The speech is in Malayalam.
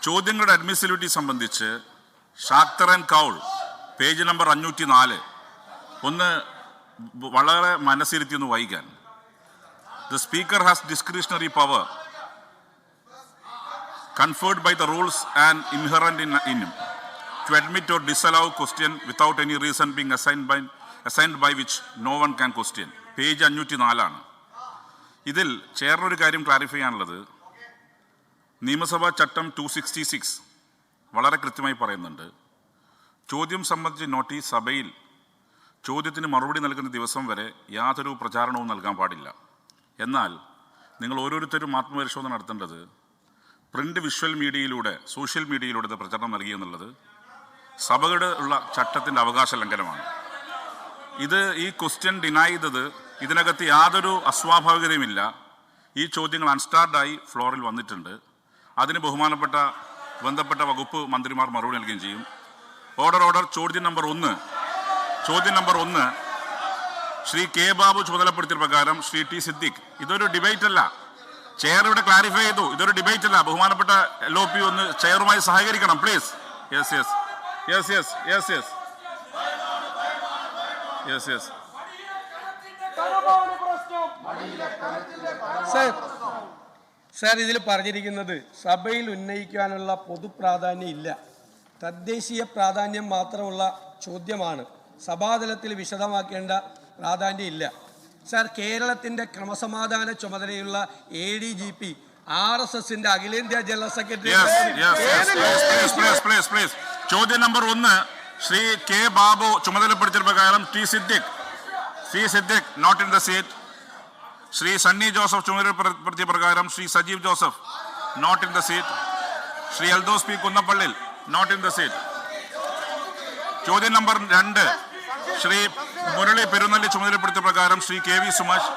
ചോദ്യങ്ങളുടെ അഡ്മിസിബിലിറ്റി സംബന്ധിച്ച് Shakhtar and Kaul page number 504 ഒന്ന് വളരെ മനസ്സിരുത്തി ഒന്ന് വായിക്കാൻ. The speaker has discretionary power conferred by the rules and inherent in him to admit or disallow question without any reason being assigned by which no one can question. Page 504 ആണ്. ഇതിൽ ചെയറിനൊരു കാര്യം ക്ലാരിഫൈ ചെയ്യാനുള്ളത്, നിയമസഭാ ചട്ടം 266 വളരെ കൃത്യമായി പറയുന്നുണ്ട്, ചോദ്യം സംബന്ധിച്ച് നോട്ടീസ് സഭയിൽ ചോദ്യത്തിന് മറുപടി നൽകുന്ന ദിവസം വരെ യാതൊരു പ്രചാരണവും നൽകാൻ പാടില്ല. എന്നാൽ നിങ്ങൾ ഓരോരുത്തരും ആത്മപരിശോധന നടത്തേണ്ടത് പ്രിൻ്റ് വിഷ്വൽ മീഡിയയിലൂടെ സോഷ്യൽ മീഡിയയിലൂടെ പ്രചരണം നൽകിയെന്നുള്ളത് സഭയുടെ ഉള്ള ചട്ടത്തിൻ്റെ അവകാശ ലംഘനമാണ്. ഈ ക്വസ്റ്റ്യൻ ഡിനൈ ചെയ്തത് ഇതിനകത്ത് യാതൊരു അസ്വാഭാവികതയുമില്ല. ഈ ചോദ്യങ്ങൾ അൺസ്റ്റാർഡായി ഫ്ലോറിൽ വന്നിട്ടുണ്ട്. അതിന് ബന്ധപ്പെട്ട വകുപ്പ് മന്ത്രിമാർ മറുപടി നൽകുകയും ചെയ്യും. ഓർഡർ. ചോദ്യം നമ്പർ 1 ശ്രീ കെ ബാബു ചുമതലപ്പെടുത്തിയ പ്രകാരം ശ്രീ ടി സിദ്ദിഖ്. ഇതൊരു ഡിബേറ്റ് അല്ല. ചെയർ ഇവിടെ ക്ലാരിഫൈ ചെയ്തു, ഇതൊരു ഡിബേറ്റ് അല്ല. ബഹുമാനപ്പെട്ട LOP ഒന്ന് ചെയറുമായി സഹകരിക്കണം പ്ലീസ്. യെസ്. സാർ, ഇതിൽ പറഞ്ഞിരിക്കുന്നത് സഭയിൽ ഉന്നയിക്കാനുള്ള പൊതുപ്രാധാന്യം ഇല്ല, തദ്ദേശീയ പ്രാധാന്യം മാത്രമുള്ള ചോദ്യമാണ്. സഭാതലത്തിൽ വിശദമാക്കേണ്ട പ്രാധാന്യം ഇല്ല. സാർ, കേരളത്തിൻ്റെ ക്രമസമാധാന ചുമതലയുള്ള ADGP RSSന്റെ അഖിലേന്ത്യാ ജനറൽ സെക്രട്ടറി. ചോദ്യം നമ്പർ 1 ശ്രീ കെ ബാബു ചുമതലപ്പെടുത്തിയ പ്രകാരം T Siddique not in the seat. Shri Sunny Joseph ചുമതലപ്പെടുത്തിയ പ്രകാരം Shri Sajeev Joseph not in the seat. Shri Eldhose P Kunnappilly not in the seat. ചോദ്യം നമ്പർ 2 ശ്രീ മുരളി പെരുന്നല്ലി ചുമതലപ്പെടുത്തിയ പ്രകാരം ശ്രീ KV സുമേഷ്